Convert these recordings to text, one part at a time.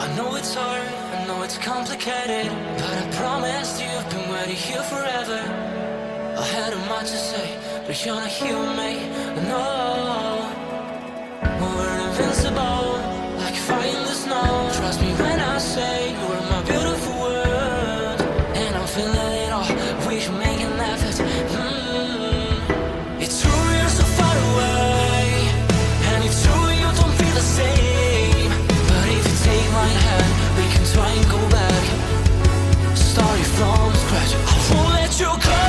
I know it's hard, I know it's complicated, but I promised you I've been waiting here forever. I had a much to say, but you're not here with me, no. We're invincible, like fire in the snow. Trust me when I say you are my beautiful world, and I'm feeling it all, we should make an effort. It's true you're so far away, and it's true you don't feel the same. But if you take my hand, we can try and go back, starting from scratch. I won't let you go,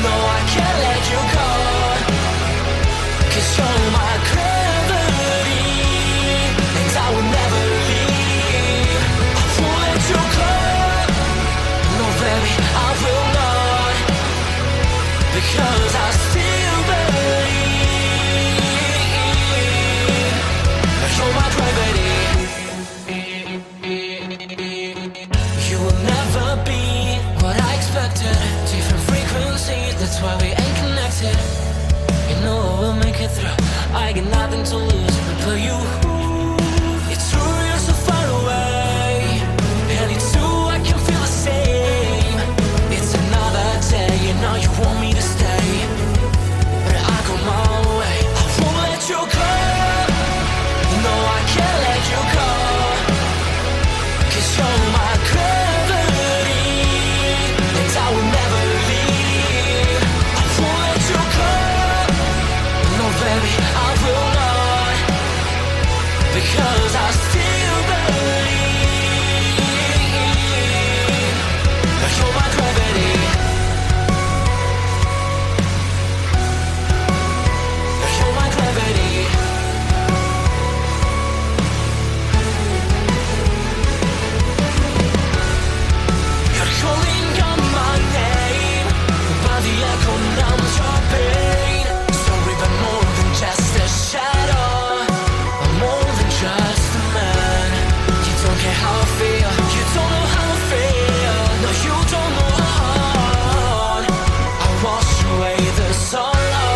no I can't let you go, 'cause you're my gravity, and I will never leave. I won't let you go, no baby I will not, because I still believe. You're my gravity. You will never be what I expected. Different frequencies, that's why we ain't connected. You know I will make it through, I got nothing to lose but you. It's true you're so far away, and it's true I can feel the same. It's another day, you know you want me to stay, but I go my way. I won't let you go, no I can't let you go, 'cause you're my gravity, and I will never leave. I won't let you go, no baby I will not, because I still believe. You're my gravity. You're my gravity. You're calling out my name, but the echo numbs your pain. Sorry, but more than just a shadow, I'm more than just a man. You don't care how I feel, you don't know how I feel. No, you don't know how. I wash away the sorrow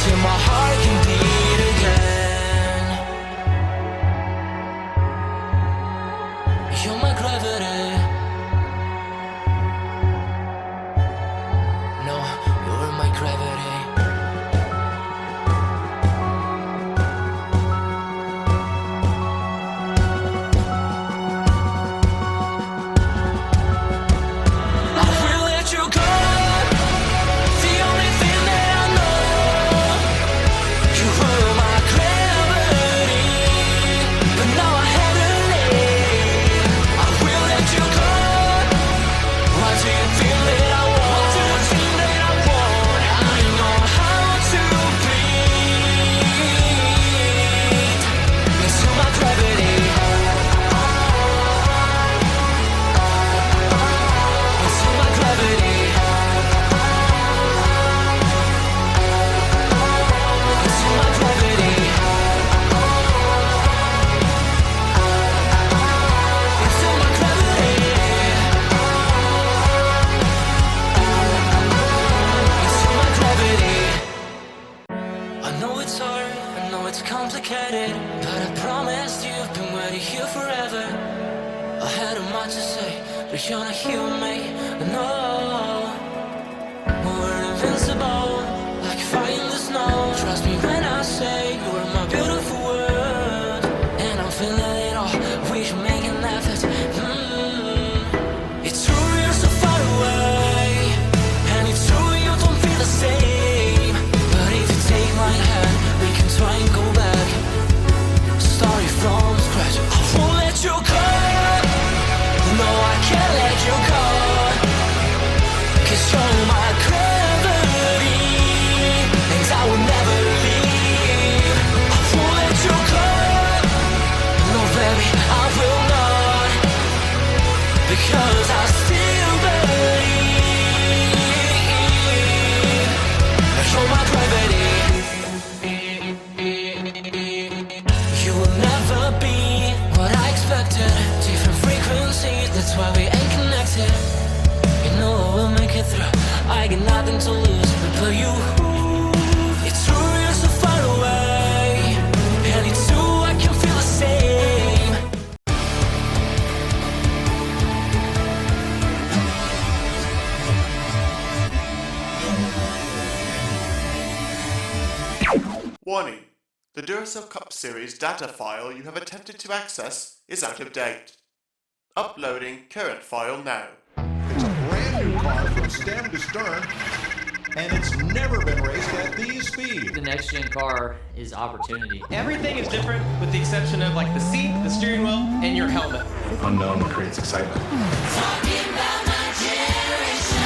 till my heart can beat again. You're my gravity. No, you're my gravity. I will let you go, the only thing that I know. You were my gravity, but now I have to leave. I will let you go. Why do you feel that I want? What do you think that I want? I know how to breathe into my gravity, into my gravity, into my gravity, into my gravity, into my gravity. I know it's hard, I know it's complicated, but I promised you I've been waiting here forever. I had a much to say, but you're not here with me, no. We're invincible, like fire in the snow. Trust me when I say you are my beautiful world, and I'm feeling it all, we should make an effort. It's true you're so far away, and it's true you don't feel the same. But if you take my hand, we can try and go back, starting from scratch. I won't let you go, no I can't let you go, 'cause you're my gravity, and I will never leave. I won't let you go, no baby I will not. Warning. The Duracell Cup Series data file you have attempted to access is out of date. Uploading current file now. It's a brand new car from stem to stern, and it's never been raced at these speeds. The next gen car is opportunity. Everything is different with the exception of like the seat, the steering wheel, and your helmet. Unknown creates excitement. Talking about my generation.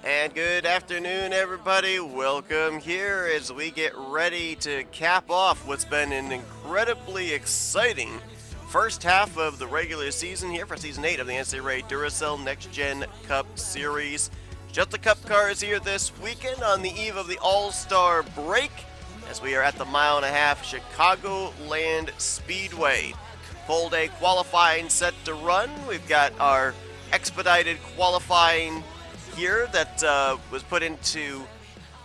And good afternoon, everybody. Welcome here as we get ready to cap off what's been an incredibly exciting first half of the regular season here for Season 8 of the NNSCRA Duracell Next Gen Cup Series. Just the Cup cars here this weekend on the eve of the All-Star break as we are at the mile-and-a-half Chicagoland Speedway. Full day qualifying set to run. We've got our expedited qualifying here that was put into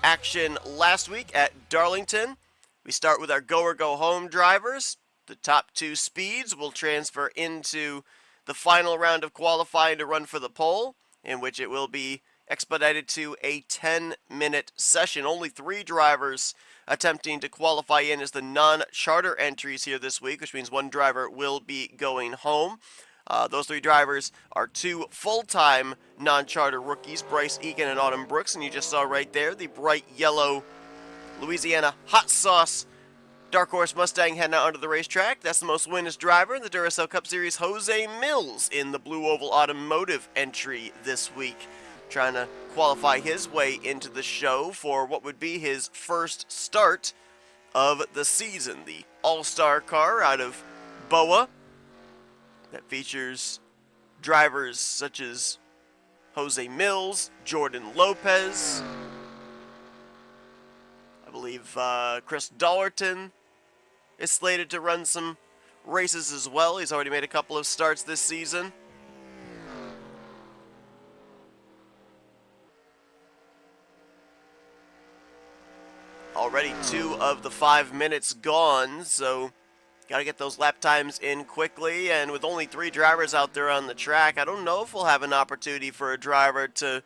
action last week at Darlington. We start with our go or go home drivers. The top two speeds will transfer into the final round of qualifying to run for the pole, in which it will be expedited to a 10-minute session. Only 3 drivers attempting to qualify in as the non-charter entries here this week, which means 1 driver will be going home. Those 3 drivers are 2 full-time non-charter rookies, Bryce Egan and Autumn Brooks, and you just saw right there the bright yellow Louisiana hot sauce Dark Horse Mustang heading out onto the racetrack. That's the most winners driver in the Duracell Cup Series, Jose Mills, in the Blue Oval Automotive entry this week, trying to qualify his way into the show for what would be his first start of the season. The All-Star car out of BOA that features drivers such as Jose Mills, Jordan Lopez, I believe Chris Dollerton is slated to run some races as well. He's already made a couple of starts this season. Already 2 of the 5 minutes gone, so got to get those lap times in quickly, and with only 3 drivers out there on the track, I don't know if we'll have an opportunity for a driver to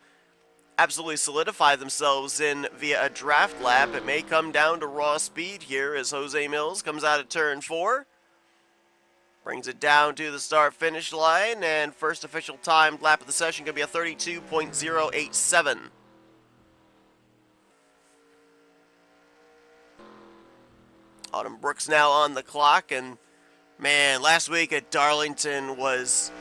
absolutely solidify themselves in via a draft lap. It may come down to raw speed here as Jose Mills comes out of turn 4, brings it down to the start-finish line, and first official timed lap of the session going to be a 32.087. Autumn Brooks now on the clock, and man, last week at Darlington was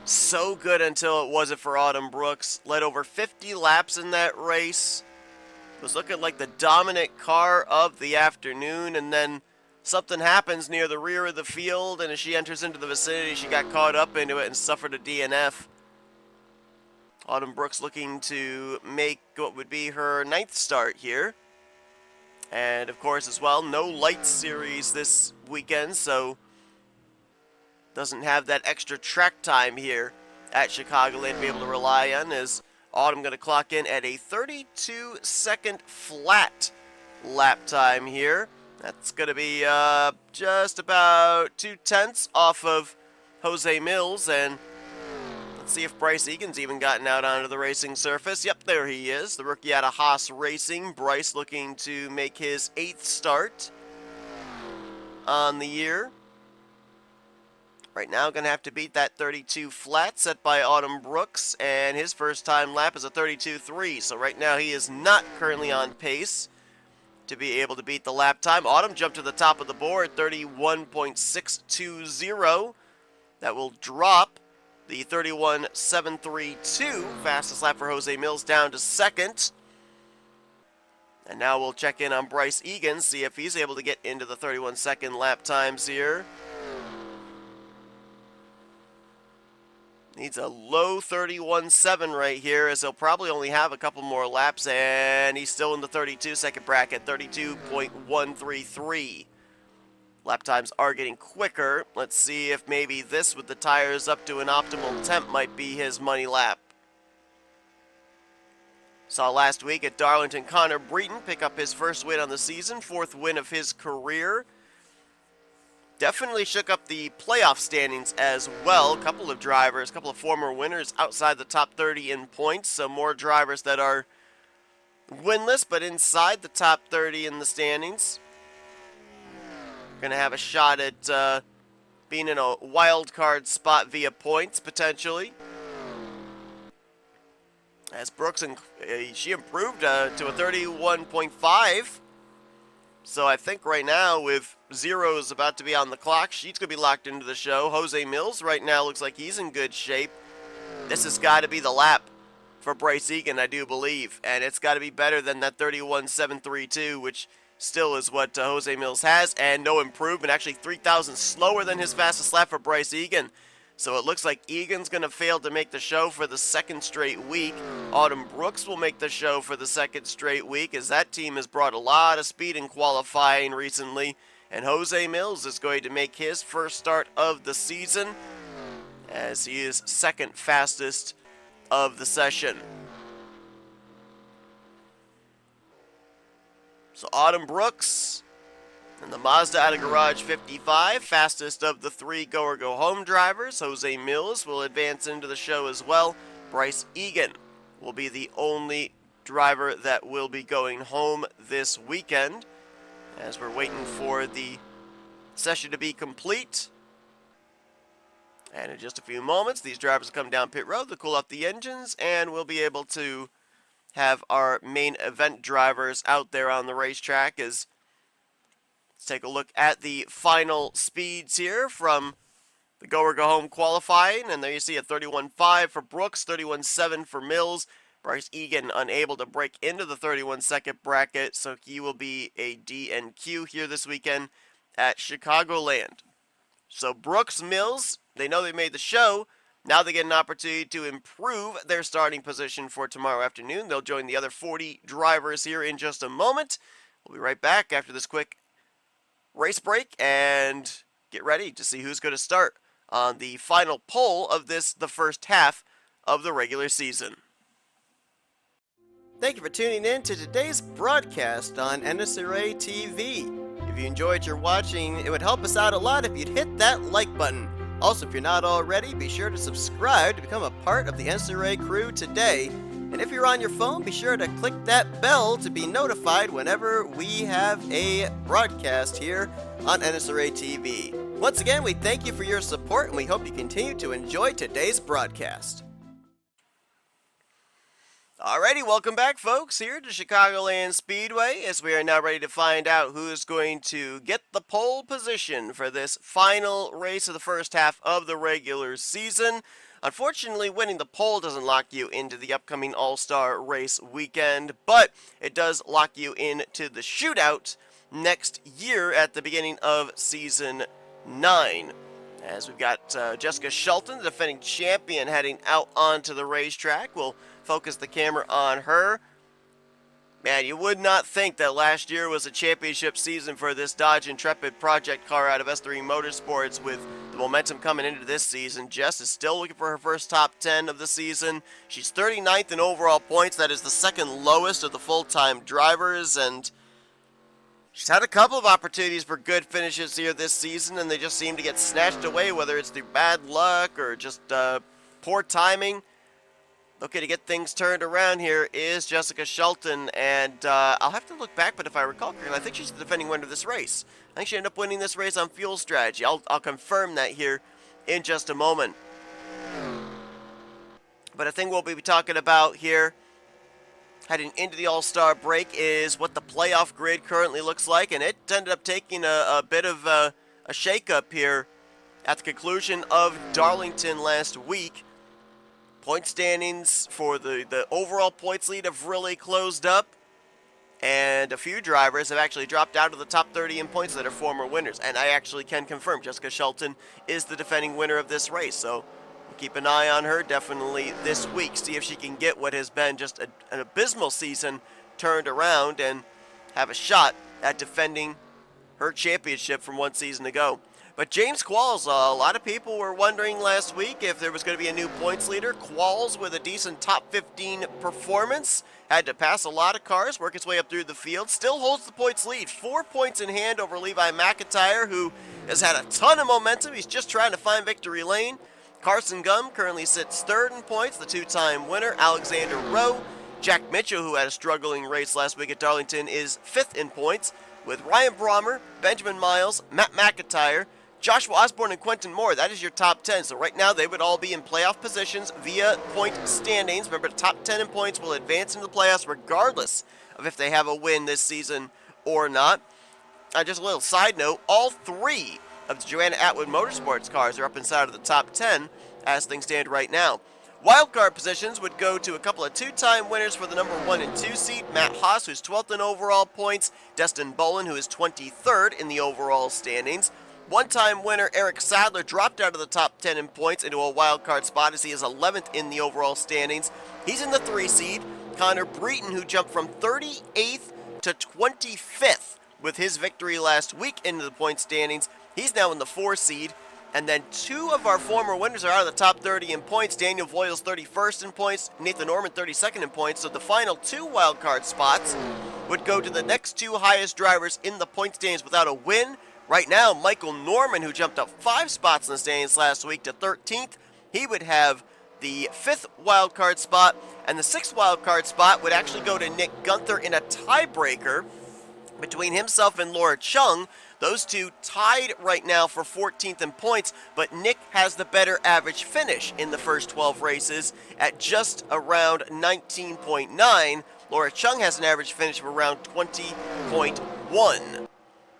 so good until it wasn't for Autumn Brooks. Led over 50 laps in that race. Was looking like the dominant car of the afternoon, and then something happens near the rear of the field, and as she enters into the vicinity, she got caught up into it and suffered a DNF. Autumn Brooks looking to make what would be her 9th start here. And, of course, as well, no Lights Series this weekend, so doesn't have that extra track time here at Chicagoland to be able to rely on, as Autumn going to clock in at a 32-second flat lap time here. That's going to be just about 2/10 off of Jose Mills, and let's see if Bryce Egan's even gotten out onto the racing surface. Yep, there he is. The rookie out of Haas Racing. Bryce looking to make his 8th start on the year. Right now, going to have to beat that 32 flat set by Autumn Brooks, and his first time lap is a 32.3. So right now, he is not currently on pace to be able to beat the lap time. Autumn jumped to the top of the board, 31.620. That will drop The 31.732, fastest lap for Jose Mills, down to second. And now we'll check in on Bryce Egan, see if he's able to get into the 31-second lap times here. Needs a low 31.7 right here, as he'll probably only have a couple more laps, and he's still in the 32-second bracket, 32.133. Lap times are getting quicker. Let's see if maybe this, with the tires up to an optimal temp, might be his money lap. Saw last week at Darlington Connor Breton pick up his first win on the season, 4th win of his career. Definitely shook up the playoff standings as well. A couple of drivers, a couple of former winners outside the top 30 in points. So more drivers that are winless but inside the top 30 in the standings. Going to have a shot at being in a wild card spot via points potentially. As Brooks, she improved to a 31.5. So I think right now, with zeros about to be on the clock, she's going to be locked into the show. Jose Mills right now looks like he's in good shape. This has got to be the lap for Bryce Egan, I do believe. And it's got to be better than that 31.732, which still is what Jose Mills has. And no improvement, actually 3,000 slower than his fastest lap for Bryce Egan. So it looks like Egan's going to fail to make the show for the second straight week. Autumn Brooks will make the show for the second straight week, as that team has brought a lot of speed in qualifying recently. And Jose Mills is going to make his first start of the season, as he is second fastest of the session. So Autumn Brooks and the Mazda out of Garage 55, fastest of the 3 go or go home drivers. Jose Mills will advance into the show as well. Bryce Egan will be the only driver that will be going home this weekend, as we're waiting for the session to be complete. And in just a few moments, these drivers will come down pit road to cool off the engines, and we'll be able to have our main event drivers out there on the racetrack. As let's take a look at the final speeds here from the go or go home qualifying. And there you see a 31.5 for Brooks, 31.7 for Mills. Bryce Egan unable to break into the 31-second bracket, so he will be a DNQ here this weekend at Chicagoland. So Brooks, Mills, they know they made the show. Now they get an opportunity to improve their starting position for tomorrow afternoon. They'll join the other 40 drivers here in just a moment. We'll be right back after this quick race break and get ready to see who's going to start on the final pole of the first half of the regular season. Thank you for tuning in to today's broadcast on NNSCRA TV. If you enjoyed your watching, it would help us out a lot if you'd hit that like button. Also, if you're not already, be sure to subscribe to become a part of the NNSCRA crew today. And if you're on your phone, be sure to click that bell to be notified whenever we have a broadcast here on NNSCRA TV. Once again, we thank you for your support, and we hope you continue to enjoy today's broadcast. Alrighty, welcome back, folks, here to Chicagoland Speedway, as we are now ready to find out who's going to get the pole position for this final race of the first half of the regular season. Unfortunately, winning the pole doesn't lock you into the upcoming All-Star race weekend, but it does lock you into the shootout next year at the beginning of Season 9. As we've got Jessica Shelton, the defending champion, heading out onto the racetrack. We'll focus the camera on her. Man, you would not think that last year was a championship season for this Dodge Intrepid project car out of S3 Motorsports. With the momentum coming into this season, Jess is still looking for her first top 10 of the season. She's 39th in overall points. That is the second lowest of the full-time drivers, and she's had a couple of opportunities for good finishes here this season, and they just seem to get snatched away, whether it's through bad luck or just poor timing. Looking to get things turned around here is Jessica Shelton, and I'll have to look back, but if I recall correctly, I think she's the defending winner of this race. I think she ended up winning this race on fuel strategy. I'll confirm that here in just a moment. But I think we'll be talking about here heading into the All-Star break is what the playoff grid currently looks like, and it ended up taking a bit of a shake-up here at the conclusion of Darlington last week. Point standings for the overall points lead have really closed up, and a few drivers have actually dropped out of the top 30 in points that are former winners. And I actually can confirm Jessica Shelton is the defending winner of this race, so we'll keep an eye on her definitely this week, see if she can get what has been just an abysmal season turned around and have a shot at defending her championship from one season ago. But James Qualls, a lot of people were wondering last week if there was going to be a new points leader. Qualls, with a decent top 15 performance, had to pass a lot of cars, work his way up through the field, still holds the points lead. 4 points in hand over Levi McIntyre, who has had a ton of momentum. He's just trying to find victory lane. Carson Gum currently sits third in points, the two-time winner. Alexander Rowe. Jack Mitchell, who had a struggling race last week at Darlington, is fifth in points, with Ryan Brommer, Benjamin Miles, Matt McIntyre, Joshua Osborne, and Quentin Moore. That is your top 10. So right now they would all be in playoff positions via point standings. Remember, the top 10 in points will advance into the playoffs regardless of if they have a win this season or not. Just a little side note, all 3 of the Joanna Atwood Motorsports cars are up inside of the top 10 as things stand right now. Wildcard positions would go to a couple of two-time winners for the number 1 and 2 seed. Matt Haas, who's 12th in overall points. Dustin Bolin, who is 23rd in the overall standings. One-time winner Eric Sadler dropped out of the top 10 in points into a wildcard spot as he is 11th in the overall standings. He's in the 3 seed. Connor Breton, who jumped from 38th to 25th with his victory last week into the point standings. He's now in the 4 seed. And then 2 of our former winners are out of the top 30 in points. Daniel Voiles 31st in points, Nathan Norman 32nd in points. So the final 2 wildcard spots would go to the next 2 highest drivers in the point standings without a win. Right now, Michael Norman, who jumped up 5 spots in the standings last week to 13th, he would have the 5th wildcard spot, and the 6th wildcard spot would actually go to Nick Gunther in a tiebreaker between himself and Laura Chung. Those 2 tied right now for 14th in points, but Nick has the better average finish in the first 12 races at just around 19.9. Laura Chung has an average finish of around 20.1.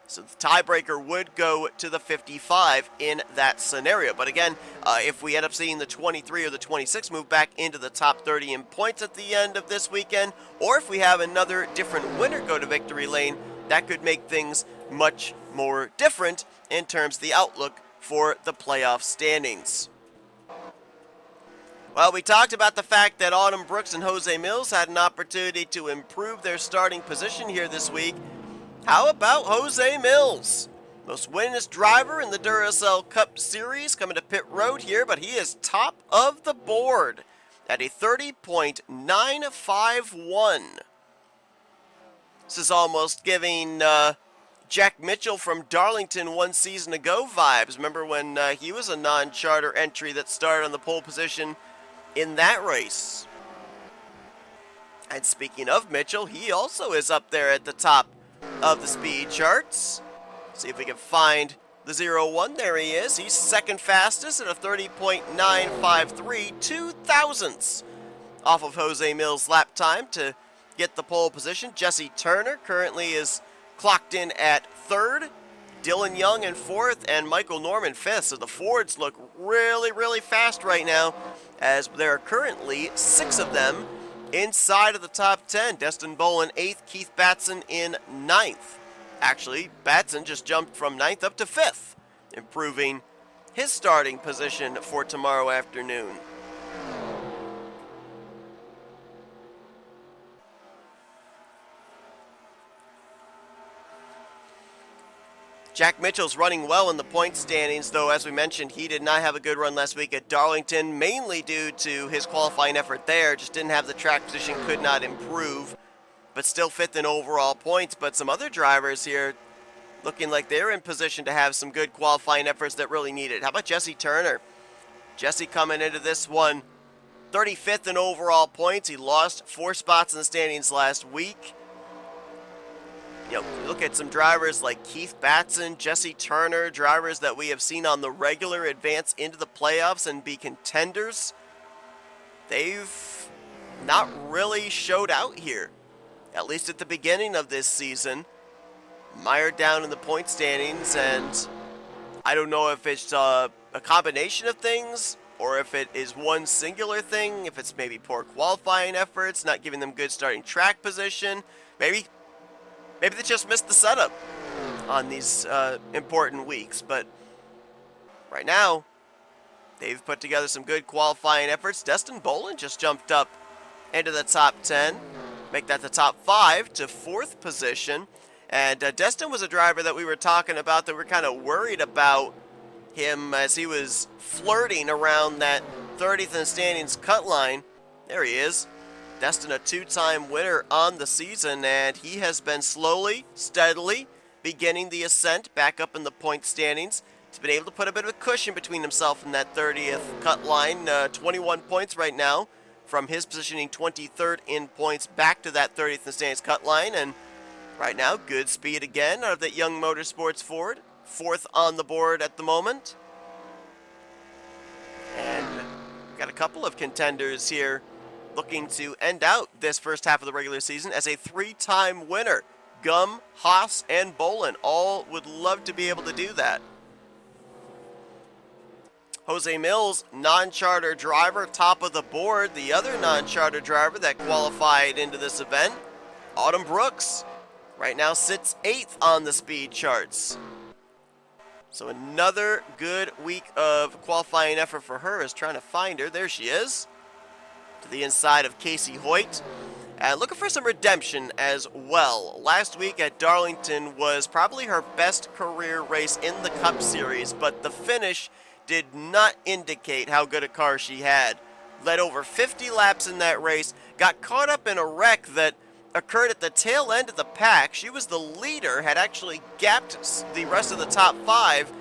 So the tiebreaker would go to the 55 in that scenario. But again, if we end up seeing the 23 or the 26 move back into the top 30 in points at the end of this weekend, or if we have another different winner go to victory lane, that could make things much more different in terms of the outlook for the playoff standings. Well, we talked about the fact that Autumn Brooks and Jose Mills had an opportunity to improve their starting position here this week. How about Jose Mills? Most winningest driver in the Duracell Cup Series coming to pit road here, but he is top of the board at a 30.951. This is almost giving Jack Mitchell from Darlington one season ago vibes. Remember when he was a non-charter entry that started on the pole position in that race? And speaking of Mitchell, he also is up there at the top of the speed charts. See if we can find the 0-1. There he is. He's second fastest at a 30.953, 2 thousandths off of Jose Mills' lap time to get the pole position. Jesse Turner currently is clocked in at third. Dylan Young in fourth, and Michael Norman fifth. So the Fords look really, really fast right now, as there are currently 6 of them inside of the top 10. Destin Bolin 8th, Keith Batson in 9th. Actually, Batson just jumped from 9th up to 5th, improving his starting position for tomorrow afternoon. Jack Mitchell's running well in the point standings, though, as we mentioned, he did not have a good run last week at Darlington, mainly due to his qualifying effort there. Just didn't have the track position, could not improve, but still 5th in overall points. But some other drivers here looking like they're in position to have some good qualifying efforts that really need it. How about Jesse Turner? Jesse coming into this one 35th in overall points. He lost 4 spots in the standings last week. You know, look at some drivers like Keith Batson, Jesse Turner, drivers that we have seen on the regular advance into the playoffs and be contenders. They've not really showed out here, at least at the beginning of this season. Mired down in the point standings, and I don't know if it's a combination of things or if it is one singular thing, if it's maybe poor qualifying efforts, not giving them good starting track position. Maybe they just missed the setup on these important weeks. But right now, they've put together some good qualifying efforts. Destin Bolin just jumped up into the top 10, make that the top 5 to 4th position. And Destin was a driver that we were talking about that we're kind of worried about him as he was flirting around that 30th in the standings cut line. There he is. Destin, a 2-time winner on the season, and he has been slowly, steadily beginning the ascent back up in the point standings. He's been able to put a bit of a cushion between himself and that 30th cut line. 21 points right now from his positioning 23rd in points back to that 30th in the standings cut line. And right now, good speed again out of that Young Motorsports Ford. 4th on the board at the moment. And we've got a couple of contenders here looking to end out this first half of the regular season as a 3-time winner. Gum, Haas, and Bolin all would love to be able to do that. Jose Mills, non-charter driver, top of the board. The other non-charter driver that qualified into this event, Autumn Brooks, right now sits 8th on the speed charts. So another good week of qualifying effort for her is trying to find her. There she is. To the inside of Casey Hoyt. And looking for some redemption as well. Last week at Darlington was probably her best career race in the Cup Series, but the finish did not indicate how good a car she had. Led over 50 laps in that race, got caught up in a wreck that occurred at the tail end of the pack. She was the leader, had actually gapped the rest of the top 5,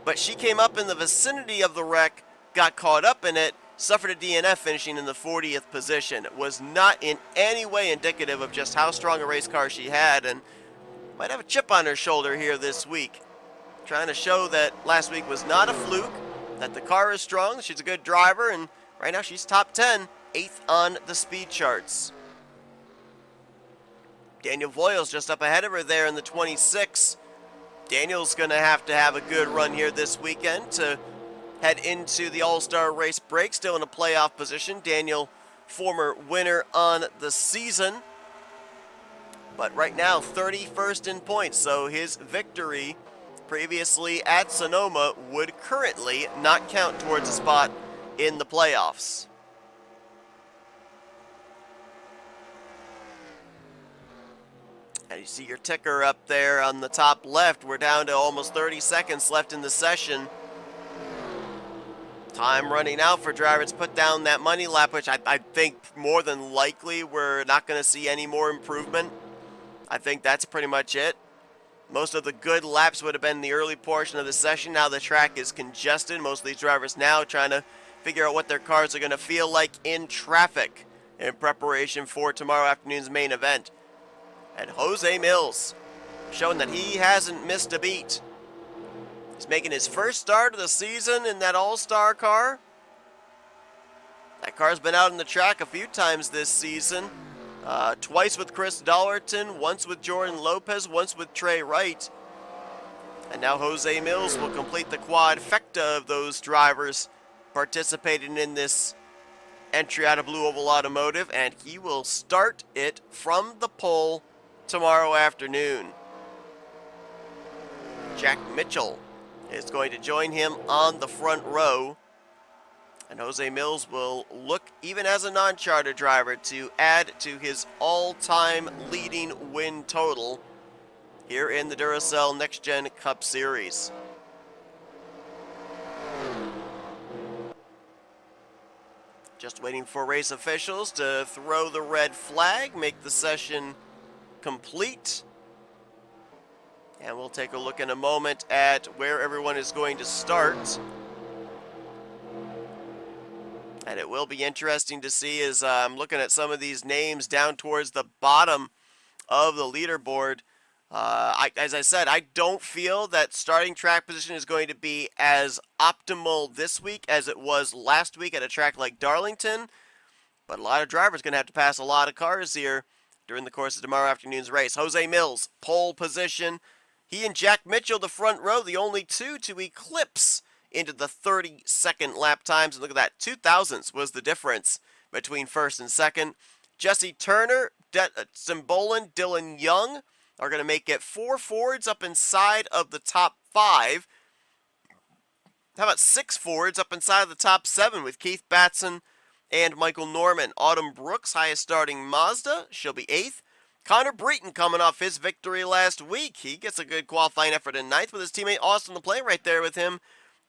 but she came up in the vicinity of the wreck, got caught up in it, suffered a DNF, finishing in the 40th position. It was not in any way indicative of just how strong a race car she had, and might have a chip on her shoulder here this week. Trying to show that last week was not a fluke, that the car is strong, she's a good driver, and right now she's top 10, 8th on the speed charts. Daniel Voiles just up ahead of her there in the 26. Daniel's going to have a good run here this weekend to head into the All-Star race break, still in a playoff position. Daniel, former winner on the season, but right now 31st in points, so his victory previously at Sonoma would currently not count towards a spot in the playoffs. And you see your ticker up there on the top left. We're down to almost 30 seconds left in the session. Time running out for drivers to put down that money lap, which I think more than likely we're not going to see any more improvement. I think that's pretty much it. Most of the good laps would have been in the early portion of the session. Now the track is congested. Most of these drivers now trying to figure out what their cars are going to feel like in traffic in preparation for tomorrow afternoon's main event. And Jose Mills showing that he hasn't missed a beat. He's making his first start of the season in that all-star car. That car's been out on the track a few times this season. Twice with Chris Dollerton, once with Jordan Lopez, once with Trey Wright. And now Jose Mills will complete the quadfecta of those drivers participating in this entry out of Blue Oval Automotive, and he will start it from the pole tomorrow afternoon. Jack Mitchell is going to join him on the front row. And Jose Mills will look, even as a non-charter driver, to add to his all-time leading win total here in the Duracell Next Gen Cup Series. Just waiting for race officials to throw the red flag, make the session complete. And we'll take a look in a moment at where everyone is going to start. And it will be interesting to see as I'm looking at some of these names down towards the bottom of the leaderboard. As I said, I don't feel that starting track position is going to be as optimal this week as it was last week at a track like Darlington. But a lot of drivers are going to have to pass a lot of cars here during the course of tomorrow afternoon's race. Jose Mills, pole position. He and Jack Mitchell, the front row, the only two to eclipse into the 30-second lap times. And look at that, 2,000ths was the difference between first and second. Jesse Turner, Simbolin, Dylan Young are going to make it 4 Fords up inside of the top 5. How about 6 Fords up inside of the top 7 with Keith Batson and Michael Norman. Autumn Brooks, highest starting Mazda, she'll be 8th. Connor Breton coming off his victory last week. He gets a good qualifying effort in 9th with his teammate Austin LaPlante right there with him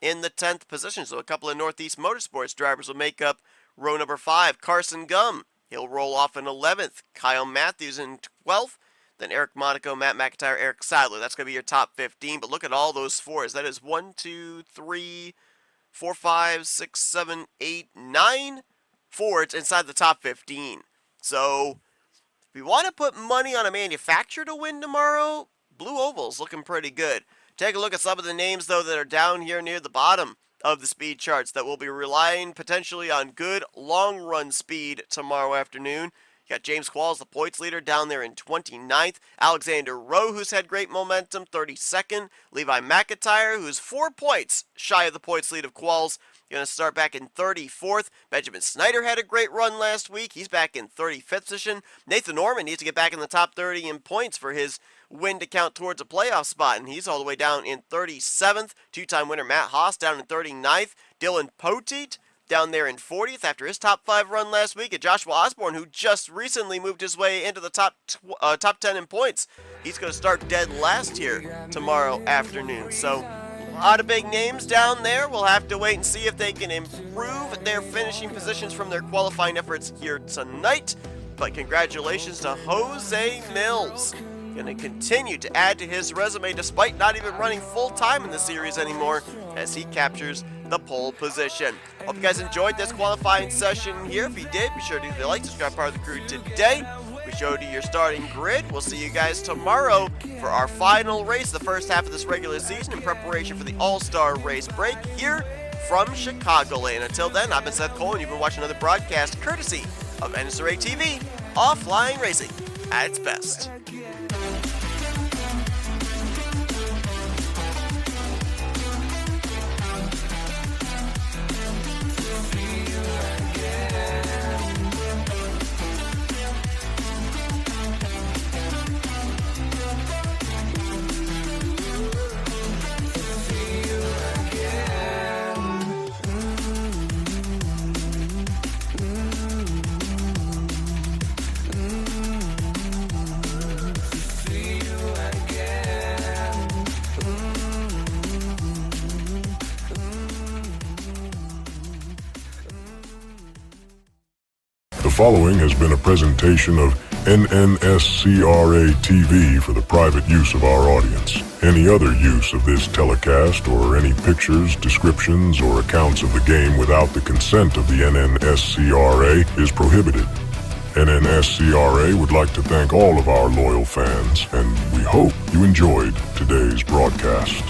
in the 10th position. So a couple of Northeast Motorsports drivers will make up row number 5. Carson Gum, he'll roll off in 11th. Kyle Matthews in 12th. Then Eric Monaco, Matt McIntyre, Eric Sadler. That's going to be your top 15. But look at all those fours. That is 1, 2, 3, 4, 5, 6, 7, 8, 9 Fords inside the top 15. So if we want to put money on a manufacturer to win tomorrow, Blue Oval's looking pretty good. Take a look at some of the names, though, that are down here near the bottom of the speed charts that will be relying potentially on good long-run speed tomorrow afternoon. You got James Qualls, the points leader, down there in 29th. Alexander Rowe, who's had great momentum, 32nd. Levi McIntyre, who's 4 points shy of the points lead of Qualls, going to start back in 34th. Benjamin Snyder had a great run last week. He's back in 35th position. Nathan Norman needs to get back in the top 30 in points for his win to count towards a playoff spot, and he's all the way down in 37th. Two-time winner Matt Haas down in 39th. Dylan Poteet down there in 40th after his top 5 run last week. And Joshua Osborne, who just recently moved his way into the top 10 in points. He's going to start dead last here tomorrow afternoon. So a lot of big names down there. We'll have to wait and see if they can improve their finishing positions from their qualifying efforts here tonight. But congratulations to Jose Mills. Going to continue to add to his resume despite not even running full-time in the series anymore as he captures the pole position. Hope you guys enjoyed this qualifying session here. If you did, be sure to do the like, subscribe, part of the crew today. We showed you your starting grid. We'll see you guys tomorrow for our final race, the first half of this regular season in preparation for the All-Star race break here from Chicagoland. Until then, I've been Seth Cole, and you've been watching another broadcast courtesy of NNSCRA TV, offline racing at its best. The following has been a presentation of NNSCRA TV for the private use of our audience. Any other use of this telecast or any pictures, descriptions, or accounts of the game without the consent of the NNSCRA is prohibited. NNSCRA would like to thank all of our loyal fans, and we hope you enjoyed today's broadcast.